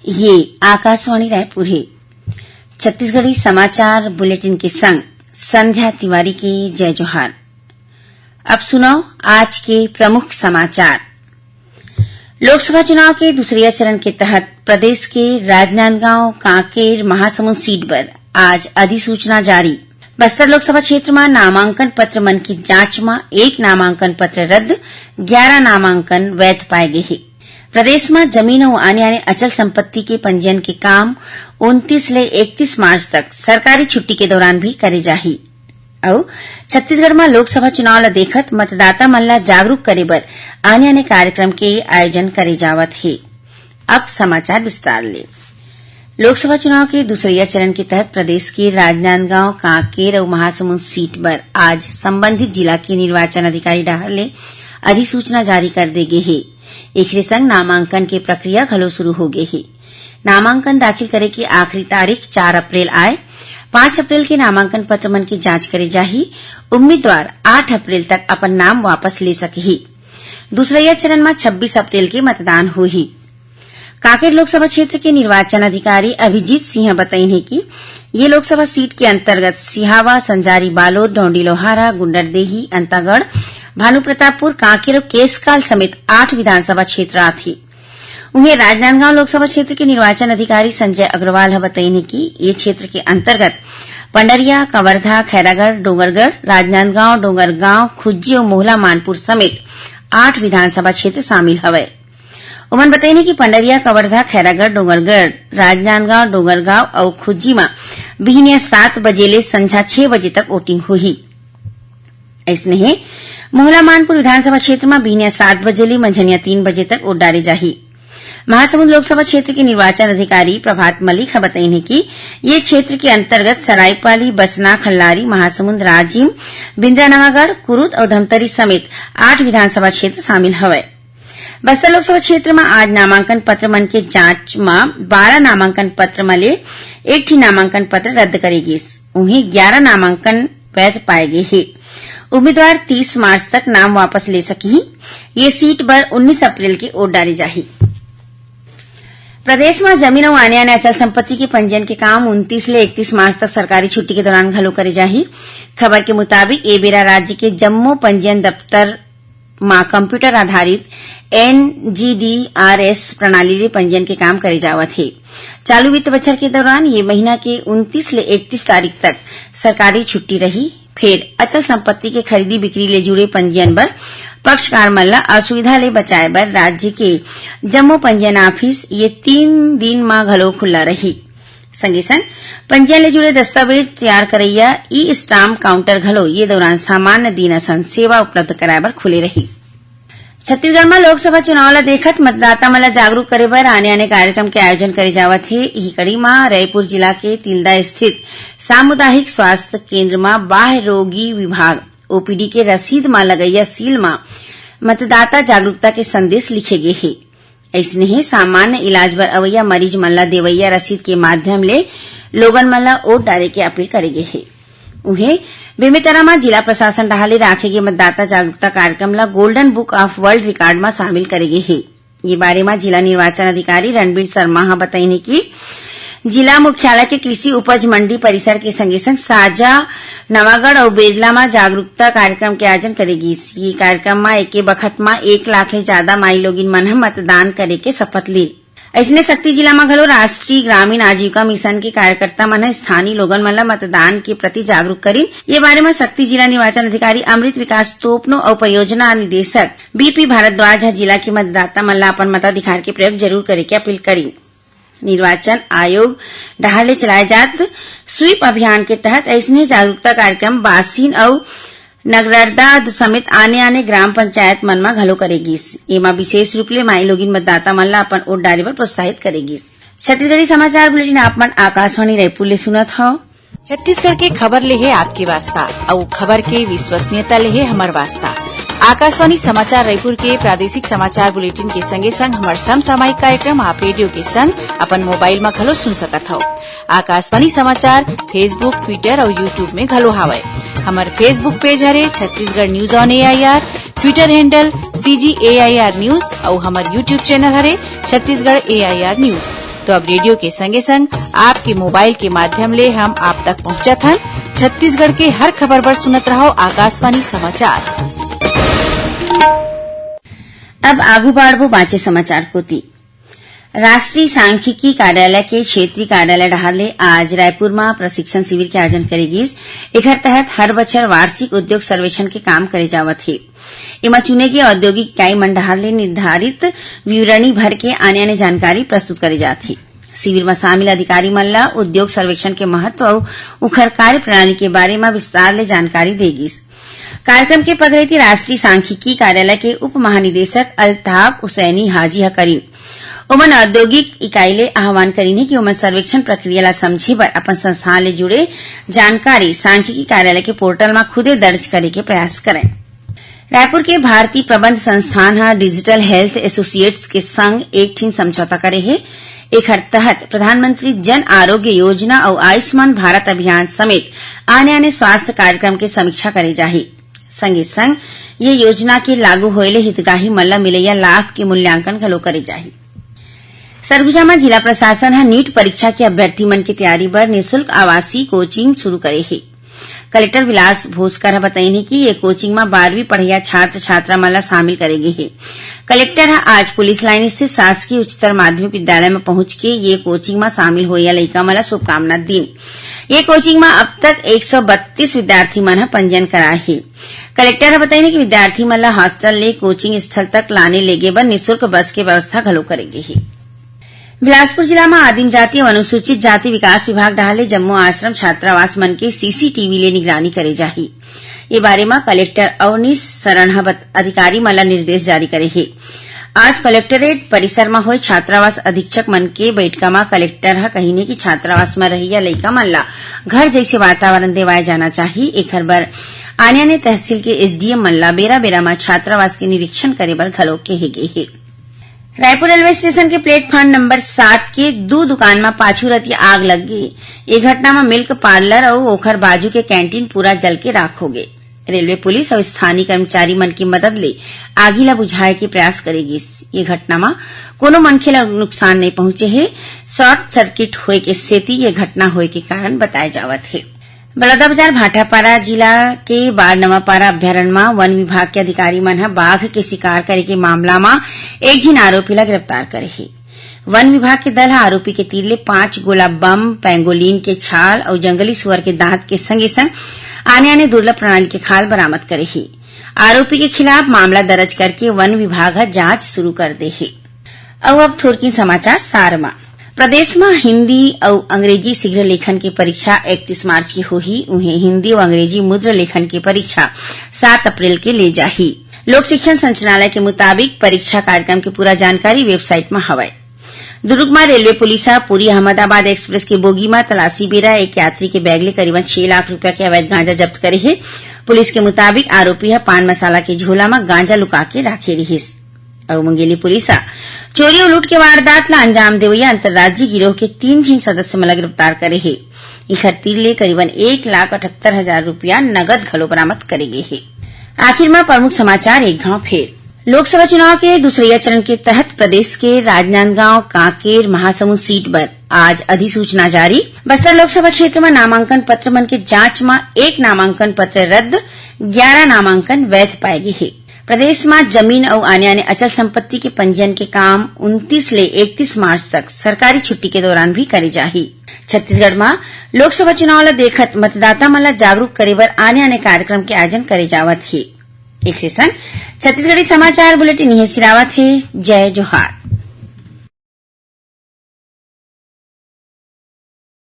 ये आकाशवाणी रायपुर है। छत्तीसगढ़ी समाचार बुलेटिन के संग संध्या तिवारी की जय जोहार। अब सुनो आज के प्रमुख समाचार। लोकसभा चुनाव के दूसरे चरण के तहत प्रदेश के राजनांदगांव, कांकेर, महासमुंद सीट पर आज अधिसूचना जारी। बस्तर लोकसभा क्षेत्र में नामांकन पत्र मन की जांच में 1 नामांकन पत्र रद्द, 11 नामांकन वैध पाए गए हैं। प्रदेश में जमीन और आने अचल संपत्ति के पंजीयन के काम 29 ले 31 मार्च तक सरकारी छुट्टी के दौरान भी करे जाही। और छत्तीसगढ़ में लोकसभा चुनाव ला देखत मतदाता मन ला जागरूक करे बर आने कार्यक्रम के आयोजन करे जावत है। अब समाचार विस्तार ले। लोकसभा चुनाव के दूसरे चरण के तहत प्रदेश के राजनांदगांव, कांकेर और महासमुंद सीट पर आज संबंधित जिला के निर्वाचन अधिकारी डाहर ले अधिसूचना जारी कर दे गए है। एक संग नामांकन के प्रक्रिया घलो शुरू हो गई है। नामांकन दाखिल करे की आखिरी तारीख 4 अप्रैल आए। 5 अप्रैल के नामांकन पत्र मन की जांच करे जाही। उम्मीदवार 8 अप्रैल तक अपन नाम वापस ले सके। दूसरे चरण में 26 अप्रैल के मतदान होही। कांकेर लोकसभा क्षेत्र के निर्वाचन अधिकारी अभिजीत सिंह बताई है कि ये लोकसभा सीट के अंतर्गत सिहावा, संजारी, बालोद, डोंडी लोहारा, गुंडरदेही, अंतागढ़, भानुप्रतापपुर, कांकेर और केशकाल समेत 8 विधानसभा क्षेत्र आते। उन्हें राजनांदगांव लोकसभा क्षेत्र के निर्वाचन अधिकारी संजय अग्रवाल बताई है कि ये क्षेत्र के अंतर्गत पंडरिया, कवर्धा, खैरागढ़, डोंगरगढ़, राजनांदगांव, डोंगरगांव, खुज्जी और मोहला मानपुर समेत 8 विधानसभा क्षेत्र शामिल हवे। उमन बताई कि पंडरिया, कवर्धा, खैरागढ़, डोंगरगढ़, राजनांदगांव, डोंगरगांव और खुज्जी में बिहनिया 7 बजे ले संझा 6 बजे तक वोटिंग होही। ऐसने ही मोहला मानपुर विधानसभा क्षेत्र में बिहनिया 7 बजे ले मंझनिया 3 बजे तक वोट डाले जाही। महासमुंद लोकसभा क्षेत्र के निर्वाचन अधिकारी प्रभात मलिक बताई है कि ये क्षेत्र के अंतर्गत सरायपाली, बसना, खल्लारी, महासमुंद, राजिम, बिंद्रानवागढ़, कुरुद और धमतरी समेत 8 विधानसभा क्षेत्र शामिल हवे। बस्तर लोकसभा क्षेत्र में आज नामांकन पत्र मन के जांच में 12 नामांकन पत्र मले 1 नामांकन पत्र रद्द करेगी। उन्हें 11 नामांकन वैध पाए गए हैं। उम्मीदवार 30 मार्च तक नाम वापस ले सकी। ये सीट पर 19 अप्रैल के वोट डाले जाही। प्रदेश में जमीन और आने अचल संपत्ति के पंजीयन के काम 29 ले 31 मार्च तक सरकारी छुट्टी के दौरान घलो करे जाही। खबर के मुताबिक ए बेरा राज्य के जम्मो पंजीयन दफ्तर में कंप्यूटर आधारित NGDRS प्रणाली ले पंजीयन के काम करे जावत है। चालू वित्त बछर के दौरान ये महीना के 29 ले 31 तारीख तक सरकारी छुट्टी रही। फिर अचल संपत्ति के खरीदी बिक्री ले जुड़े पंजीयन बर पक्षकार मन ला असुविधा ले बचाए बर राज्य के जम्मो पंजीयन ऑफिस ये 3 दिन में घलो खुला रही। संगे संग पंजीयन ले जुड़े दस्तावेज तैयार करैया ई स्टाम्प काउंटर घलो ये दौरान सामान्य दिन असन सेवा उपलब्ध कराए बर खुले रही। छत्तीसगढ़ में लोकसभा चुनाव ला देखत मतदाता मन ला जागरूक करे बर आने कार्यक्रम के आयोजन करे जावत है। यही कड़ी में रायपुर जिला के तिल्दा स्थित सामुदायिक स्वास्थ्य केंद्र में बाह्य रोगी विभाग OPD के रसीद में लगैया सील में मतदाता जागरूकता के संदेश लिखे गए हैं। ऐसने ही सामान्य इलाज बर अवैया मरीज मन ला देवैया रसीद के माध्यम ले लोगन मन ला वोट डाले के अपील करे गए है। उन्हें बेमेतरा में जिला प्रशासन डाले राखे गए मतदाता जागरूकता कार्यक्रम ला golden book of world record में शामिल करे गए है। ये बारे में जिला निर्वाचन अधिकारी रणबीर शर्मा बताई कि जिला मुख्यालय के कृषि उपज मंडी परिसर के संगे संग साजा, नवागढ़ और बेरला में जागरूकता कार्यक्रम के आयोजन करेगी। ये कार्यक्रम में एक बखत में 1 लाख ले ज्यादा माई लोगिन मन मतदान करे के शपथ ली। ऐसने शक्ति जिला में घलो राष्ट्रीय ग्रामीण आजीविका मिशन के कार्यकर्ता मन स्थानीय लोगन मन मतदान के प्रति जागरूक करीन। ये बारे में शक्ति जिला निर्वाचन अधिकारी अमृत विकास तोपनो और परियोजना निदेशक BP भारद्वाज जिला के मतदाता मन अपन मताधिकार के प्रयोग जरूर करे के अपील करी। निर्वाचन आयोग डहाले चलाए जात स्वीप अभियान के तहत ऐसने जागरूकता कार्यक्रम बासीन और नगरदा समेत आने ग्राम पंचायत मन में घलो करेगी। एमा विशेष रूप ले माई लोगिन मतदाता मन ला अपन वोट डाले बर प्रोत्साहित करेगी। छत्तीसगढ़ी समाचार बुलेटिन आप मन आकाशवाणी रायपुर ले सुनत हव। छत्तीसगढ़ के खबर ले है आपके वास्ता और खबर के विश्वसनीयता ले है हमार वास्ता। आकाशवाणी समाचार रायपुर के प्रादेशिक समाचार बुलेटिन के संगे संग हमार समसामयिक कार्यक्रम आप रेडियो के संग अपन मोबाइल में घलो सुन सकत हव। आकाशवाणी समाचार फेसबुक, ट्विटर और यूट्यूब में घलो हावय। हमार फेसबुक पेज हरे Chhattisgarh news on AIR, Twitter handle CGAIR news और हमार यूट्यूब चैनल हरे छत्तीसगढ़ AIR न्यूज। तो अब रेडियो के संगे संग आपके मोबाइल के माध्यम ले हम आप तक पहुंचत हन। छत्तीसगढ़ के हर खबर पर सुनत रहो आकाशवाणी समाचार। अब आगू बाढ़बो बाँचे समाचार कोती। राष्ट्रीय सांख्यिकी कार्यालय के क्षेत्रीय कार्यालय डहारले आज रायपुर में प्रशिक्षण शिविर के आयोजन करेगीस। एकर तहत हर बछर वार्षिक उद्योग सर्वेक्षण के काम करे जावत हे। एमा चुने के औद्योगिक इकाई मन डहारले निर्धारित विवरणी भर के आने जानकारी प्रस्तुत करे जाथे। शिविर में शामिल अधिकारी मन ला उद्योग सर्वेक्षण के महत्व और उखर कार्य प्रणाली के बारे में विस्तार ले जानकारी देगीस। कार्यक्रम के पगरेती राष्ट्रीय सांख्यिकी कार्यालय के उप महानिदेशक अल्ताफ हुसैनी हाजी हकरीन उमन औद्योगिक इकाई ले आह्वान करीने कि उमन सर्वेक्षण प्रक्रिया ला समझे बर अपन संस्थान ले जुड़े जानकारी सांख्यिकी कार्यालय के पोर्टल में खुदे दर्ज करे के प्रयास करें। रायपुर के भारतीय प्रबंध संस्थान हा डिजिटल हेल्थ एसोसिएट्स के संग एक ठीन समझौता करे हे। एकर तहत प्रधानमंत्री जन आरोग्य योजना और आयुष्मान भारत अभियान समेत आने स्वास्थ्य कार्यक्रम के समीक्षा करे जाही। संगे संग ये योजना के लागू होएले हितग्राही मन ला मिलैया लाभ के मूल्यांकन घलो करे जाही। सरगुजा में जिला प्रशासन हा नीट परीक्षा के अभ्यर्थी मन की तैयारी बर निःशुल्क आवासीय कोचिंग शुरू करे हे। कलेक्टर विलास भोसकर बताइने कि ये कोचिंग में 12वीं पढ़िया छात्र छात्रा मन ला शामिल करेगे हे। कलेक्टर आज पुलिस लाइन स्थित शासकीय उच्चतर माध्यमिक विद्यालय में पहुंच के ये कोचिंग में शामिल होया लइका मन ला शुभकामना दी। ये कोचिंग में अब तक 132 विद्यार्थी मन पंजीयन कराए हे। कलेक्टर बताइने कि विद्यार्थी मन ला हॉस्टल ले कोचिंग स्थल तक लाने लेगे बर निःशुल्क बस के व्यवस्था घलो करेगे हे। बिलासपुर जिला में आदिम जाति और अनुसूचित जाति विकास विभाग डहाले जम्मू आश्रम छात्रावास मन के सीसीटीवी ले निगरानी करे जाही। ये बारे में कलेक्टर अवनीश शरण अधिकारी मन ला निर्देश जारी करे हे। आज कलेक्टरेट परिसर में हुए छात्रावास अधीक्षक मन के बैठका में कलेक्टर हा कहीने कि छात्रावास में रहिया लइका मन ला घर जैसे वातावरण देवाए जाना चाहिए। एकर बर आने तहसील के एसडीएम मन ला बेरा बेरा में छात्रावास के निरीक्षण करे बर घलो कहे गे हे। रायपुर रेलवे स्टेशन के प्लेटफॉर्म नंबर 7 के 2 दुकान में पाछू रती आग लग गई। ये घटना में मिल्क पार्लर और ओखर बाजू के कैंटीन पूरा जल के राख हो गए। रेलवे पुलिस और स्थानीय कर्मचारी मन की मदद ले आगी ला बुझाए के प्रयास करेगी। ये घटना में कोनो मनखे ला नुकसान नहीं पहुंचे है। शॉर्ट सर्किट होए के सेती ये घटना होए के कारण बताए जावत है। बलौदाबाजार भाटापारा जिला के बारनवापारा अभ्यारण्य में वन विभाग के अधिकारी मन हा बाघ के शिकार करे के मामला में एक जिन आरोपी ला गिरफ्तार करे हे। वन विभाग के दल हा आरोपी के तीर ले 5 गोला बम, पेंगोलिन के छाल और जंगली सुअर के दांत के संगे संग आने दुर्लभ प्रणाली के खाल बरामद करे हे। आरोपी के खिलाफ मामला दर्ज करके वन विभाग जांच शुरू कर दे हे। अब थोड़की समाचार सार में प्रदेश में हिंदी और अंग्रेजी शीघ्र लेखन की परीक्षा 31 मार्च की होही। उन्हें हिंदी और अंग्रेजी मुद्र लेखन की परीक्षा 7 अप्रैल के ले जाही। लोक शिक्षण संचालनालय के मुताबिक परीक्षा कार्यक्रम की पूरा जानकारी वेबसाइट में हवय। दुर्ग में railway police Puri Ahmedabad express के बोगी में तलाशी बेरा एक यात्री के बैग ले करीबन 6 लाख रुपया के अवैध गांजा जब्त करे है। पुलिस के मुताबिक आरोपी पान मसाला के झोला में गांजा लुका के राखे रहिस। और मुंगेली पुलिस चोरी और लूट के वारदात ला अंजाम देवैया अंतर्राज्यीय गिरोह के 3 जिन सदस्य मन गिरफ्तार करे हे। इखर तीर ले करीबन 1,78,000 रुपया नगद घलो बरामद करे गे हे। आखिर में प्रमुख समाचार एक घाव फेर। लोकसभा चुनाव के दूसरे चरण के तहत प्रदेश के राजनांदगांव, कांकेर, महासमुंद सीट पर आज अधिसूचना जारी। बस्तर लोकसभा क्षेत्र में नामांकन पत्र मन के जांच में 1 नामांकन पत्र रद्द, 11 नामांकन वैध पाए गे हे। प्रदेश में जमीन और अन्य अचल संपत्ति के पंजीयन के काम 29 ले 31 मार्च तक सरकारी छुट्टी के दौरान भी करे जाही। छत्तीसगढ़ में लोकसभा चुनाव ला देखत मतदाता मन ला जागरूक करे बर आने कार्यक्रम के आयोजन करे जावत हे। एक संग छत्तीसगढ़ी समाचार बुलेटिन यही सिरावत है। जय जोहार।